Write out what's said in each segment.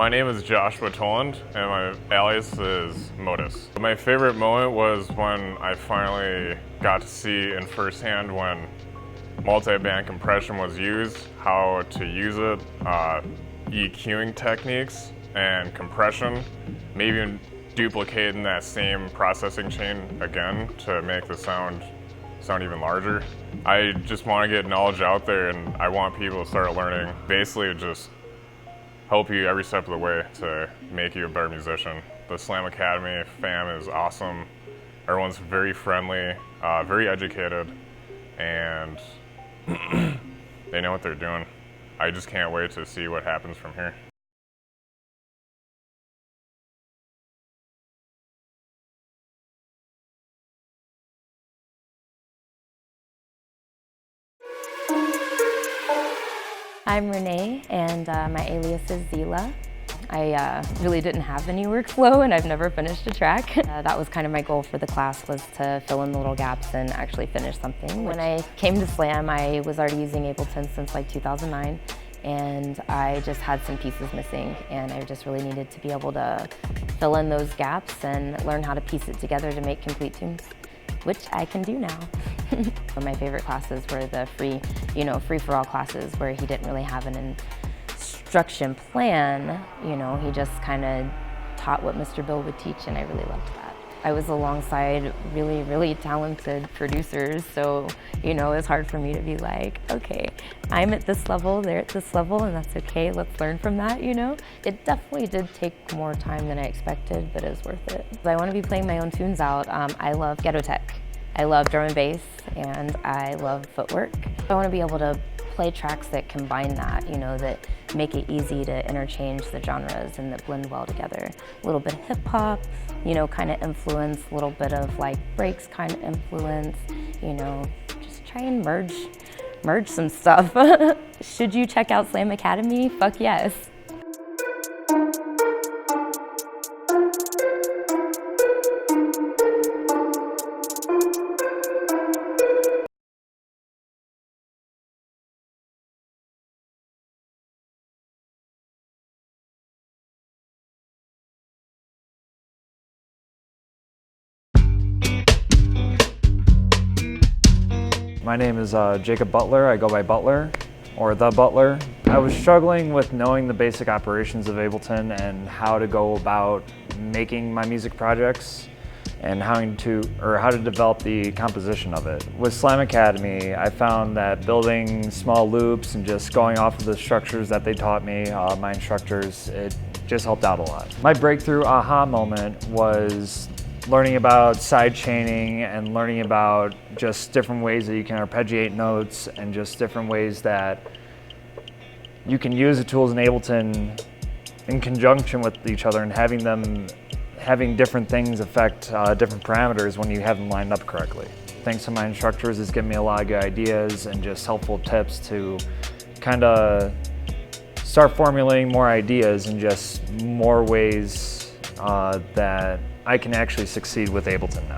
My name is Joshua Toland, and my alias is Modus. My favorite moment was when I finally got to see in firsthand when multi-band compression was used, how to use it, EQing techniques and compression, maybe even duplicating that same processing chain again to make the sound even larger. I just want to get knowledge out there, and I want people to start learning. Basically, just help you every step of the way to make you a better musician. The Slam Academy fam is awesome. Everyone's very friendly, very educated, and they know what they're doing. I just can't wait to see what happens from here. I'm Renee, and my alias is Viola. I really didn't have any workflow, and I've never finished a track. That was kind of my goal for the class, was to fill in the little gaps and actually finish something. When I came to Slam, I was already using Ableton since like 2009, and I just had some pieces missing, and I just really needed to be able to fill in those gaps and learn how to piece it together to make complete tunes, which I can do now. My favorite classes were the free-for-all classes where he didn't really have an instruction plan. He just kind of taught what Mr. Bill would teach, and I really loved that. I was alongside really, really talented producers, so it's hard for me to be like, okay, I'm at this level, they're at this level, and that's okay, let's learn from that, It definitely did take more time than I expected, but it was worth it. I want to be playing my own tunes out. I love ghetto tech. I love drum and bass, and I love footwork. I want to be able to play tracks that combine that, that make it easy to interchange the genres and that blend well together. A little bit of hip hop, kind of influence, a little bit of like breaks kind of influence, just try and merge some stuff. Should you check out Slam Academy? Fuck yes. My name is Jacob Butler. I go by Butler, or the Butler. I was struggling with knowing the basic operations of Ableton and how to go about making my music projects and how to develop the composition of it. With Slam Academy, I found that building small loops and just going off of the structures that they taught me, my instructors, it just helped out a lot. My breakthrough aha moment was learning about side chaining and learning about just different ways that you can arpeggiate notes and just different ways that you can use the tools in Ableton in conjunction with each other, and having different things affect different parameters when you have them lined up correctly. Thanks to my instructors, it's given me a lot of good ideas and just helpful tips to kind of start formulating more ideas and just more ways that I can actually succeed with Ableton now.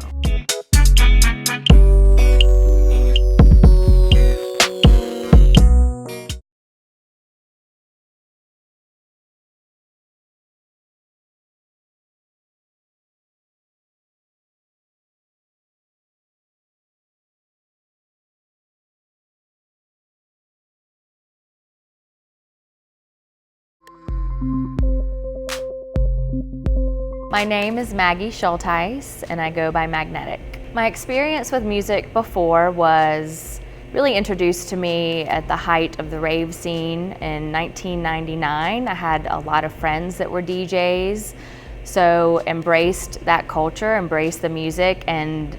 My name is Maggie Shultz, and I go by Magnetic. My experience with music before was really introduced to me at the height of the rave scene in 1999. I had a lot of friends that were DJs, so embraced that culture, embraced the music, and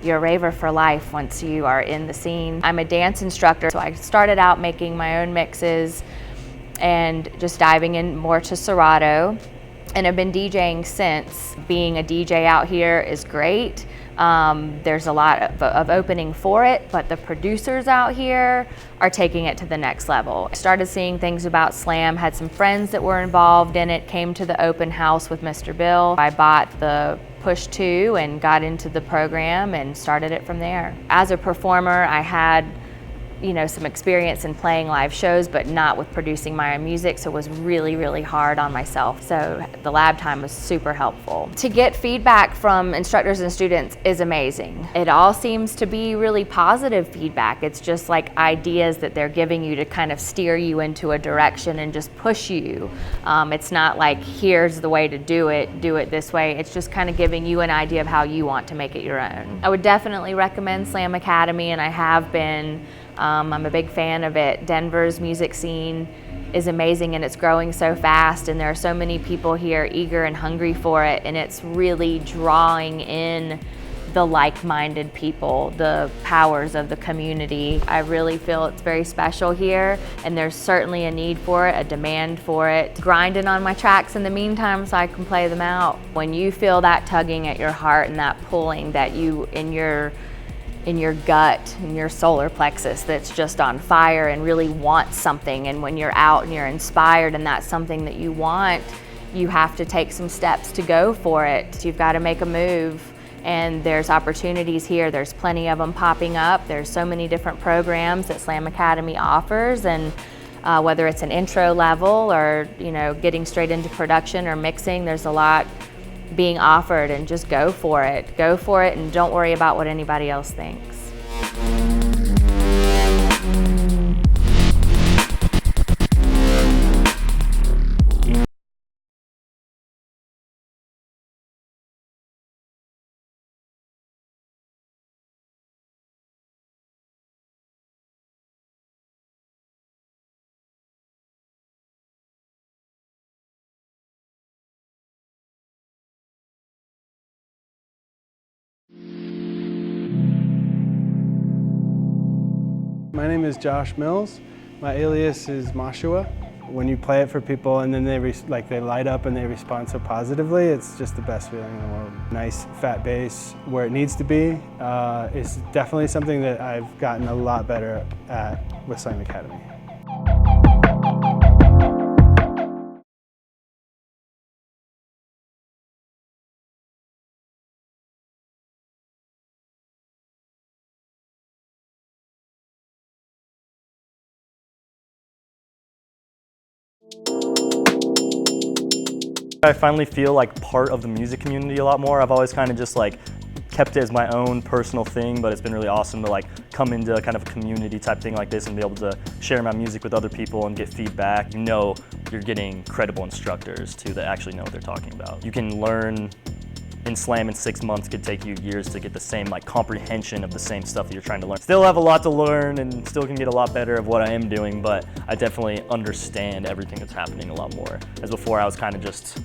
you're a raver for life once you are in the scene. I'm a dance instructor, so I started out making my own mixes and just diving in more to Serato. And I've been DJing since. Being a DJ out here is great. There's a lot of opening for it, but the producers out here are taking it to the next level. I started seeing things about Slam, had some friends that were involved in it, came to the open house with Mr. Bill. I bought the Push 2 and got into the program and started it from there. As a performer, I had some experience in playing live shows, but not with producing my own music, so it was really, really hard on myself. So the lab time was super helpful. To get feedback from instructors and students is amazing. It all seems to be really positive feedback. It's just like ideas that they're giving you to kind of steer you into a direction and just push you. It's not like, here's the way to do it this way. It's just kind of giving you an idea of how you want to make it your own. I would definitely recommend Slam Academy, and I have been. I'm a big fan of it. Denver's music scene is amazing, and it's growing so fast, and there are so many people here eager and hungry for it, and it's really drawing in the like-minded people, the powers of the community. I really feel it's very special here, and there's certainly a need for it, a demand for it. Grinding on my tracks in the meantime so I can play them out. When you feel that tugging at your heart and that pulling that you in your gut, in your solar plexus, that's just on fire and really wants something, and when you're out and you're inspired and that's something that you want, you have to take some steps to go for it. You've got to make a move, and there's opportunities here. There's plenty of them popping up. There's so many different programs that Slam Academy offers, and whether it's an intro level or getting straight into production or mixing, there's a lot being offered, and just go for it. Go for it, and don't worry about what anybody else thinks. My name is Josh Mills. My alias is Mashua. When you play it for people and then they light up and they respond so positively, it's just the best feeling in the world. Nice fat bass where it needs to be is definitely something that I've gotten a lot better at with Slam Academy. I finally feel like part of the music community a lot more. I've always kind of just kept it as my own personal thing, but it's been really awesome to come into kind of a community type thing like this and be able to share my music with other people and get feedback. You're getting credible instructors too that actually know what they're talking about. You can learn in Slam in 6 months could take you years to get the same comprehension of the same stuff that you're trying to learn. Still have a lot to learn and still can get a lot better of what I am doing, but I definitely understand everything that's happening a lot more. As before, I was kind of just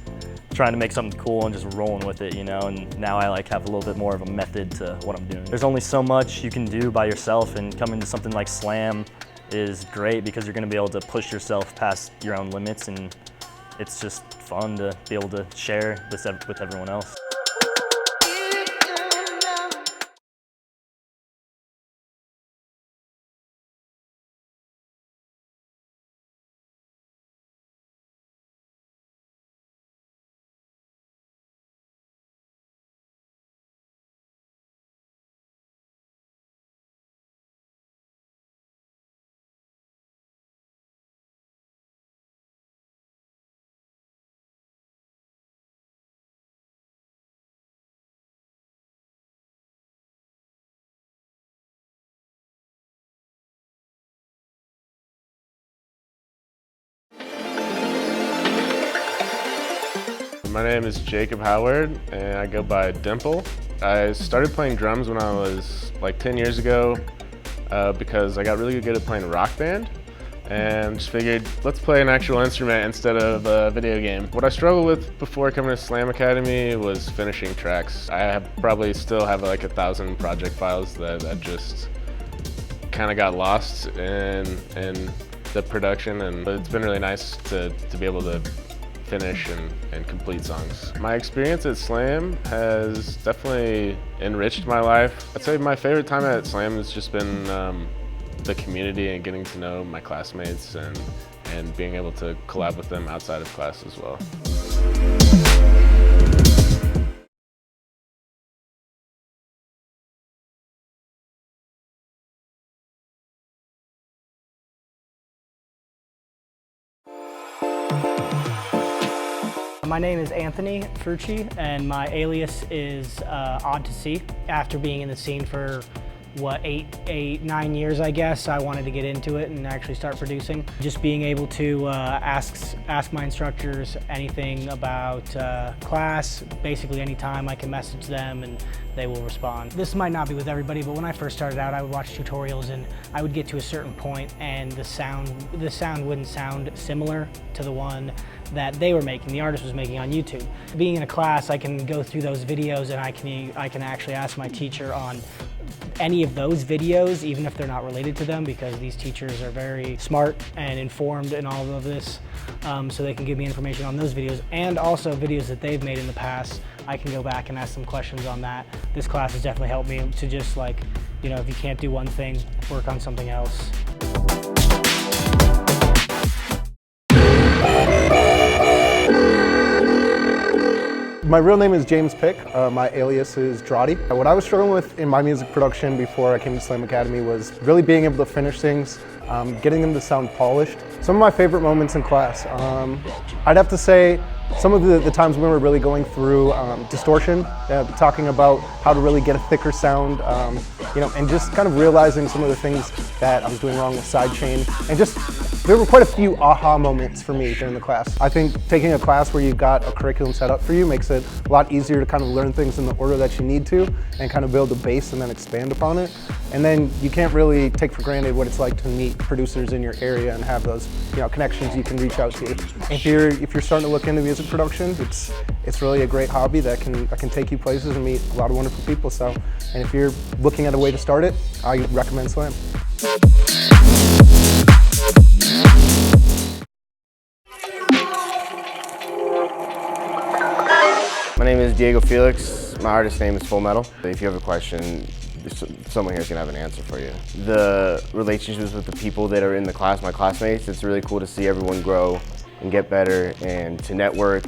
trying to make something cool and just rolling with it, and now I have a little bit more of a method to what I'm doing. There's only so much you can do by yourself, and coming to something like Slam is great because you're going to be able to push yourself past your own limits, and it's just fun to be able to share this with everyone else. My name is Jacob Howard, and I go by Dimple. I started playing drums when I was 10 years ago because I got really good at playing Rock Band, and just figured, let's play an actual instrument instead of a video game. What I struggled with before coming to Slam Academy was finishing tracks. I probably still have 1,000 project files that just kind of got lost in the production, and it's been really nice to be able to finish and complete songs. My experience at Slam has definitely enriched my life. I'd say my favorite time at Slam has just been the community and getting to know my classmates and being able to collab with them outside of class as well. My name is Anthony Pucci, and my alias is Odd to See. After being in the scene for, what, 9 years, I guess, I wanted to get into it and actually start producing. Just being able to ask my instructors anything about class, basically anytime I can message them and they will respond. This might not be with everybody, but when I first started out, I would watch tutorials and I would get to a certain point and the sound wouldn't sound similar to the one that they were making, the artist was making on YouTube. Being in a class, I can go through those videos and I can actually ask my teacher on any of those videos, even if they're not related to them, because these teachers are very smart and informed in all of this, so they can give me information on those videos, and also videos that they've made in the past. I can go back and ask some questions on that. This class has definitely helped me to just, like, you know, if you can't do one thing, work on something else. My real name is James Pick. My alias is Drawdy. What I was struggling with in my music production before I came to Slam Academy was really being able to finish things, getting them to sound polished. Some of my favorite moments in class, I'd have to say some of the times when we're really going through distortion, talking about how to really get a thicker sound, you know, and just kind of realizing some of the things that I was doing wrong with sidechain, and just there were quite a few aha moments for me during the class. I think taking a class where you've got a curriculum set up for you makes it a lot easier to kind of learn things in the order that you need to and kind of build a base and then expand upon it. And then you can't really take for granted what it's like to meet producers in your area and have those, you know, connections you can reach out to. If you're starting to look into music production, it's really a great hobby that can take you places and meet a lot of wonderful people. So, and if you're looking at a way to start it, I recommend Slam. My name is Diego Felix. My artist name is Full Metal. If you have a question, someone here is gonna have an answer for you. The relationships with the people that are in the class, my classmates, it's really cool to see everyone grow and get better and to network.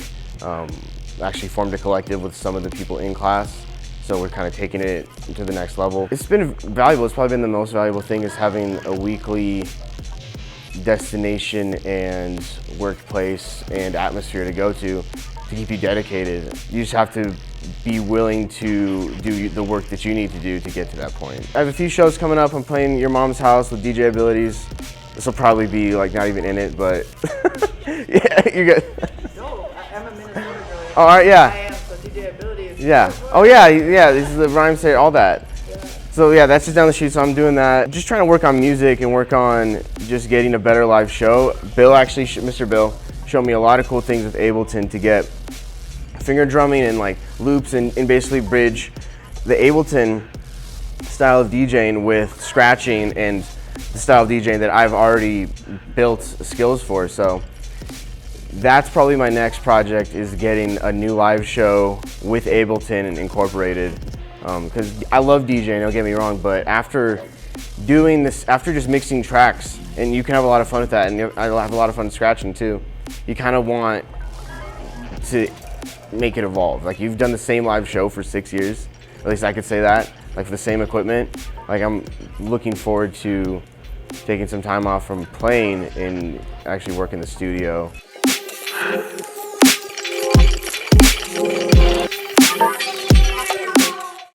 Actually formed a collective with some of the people in class, so we're kind of taking it to the next level. It's been valuable. It's probably been the most valuable thing is having a weekly destination and workplace and atmosphere to go to keep you dedicated. You just have to be willing to do the work that you need to do to get to that point. I have a few shows coming up. I'm playing Your Mom's House with DJ Abilities. This will probably be like not even in it, but yeah, you're good. No, I'm a Minnesota girl. All right, yeah. I am, so DJ Abilities. Yeah. Oh yeah, yeah. This is the rhyme set, all that. Yeah. So yeah, that's just down the street. So I'm doing that. Just trying to work on music and work on just getting a better live show. Bill actually, Mr. Bill, showed me a lot of cool things with Ableton to get finger drumming and like loops and basically bridge the Ableton style of DJing with scratching and the style of DJing that I've already built skills for. So that's probably my next project, is getting a new live show with Ableton and incorporated. Because I love DJing, don't get me wrong, but after doing this, after just mixing tracks, and you can have a lot of fun with that, and I have a lot of fun scratching too, you kind of want to make it evolve. Like, you've done the same live show for 6 years, at least I could say that, like for the same equipment. Like, I'm looking forward to taking some time off from playing and actually work in the studio.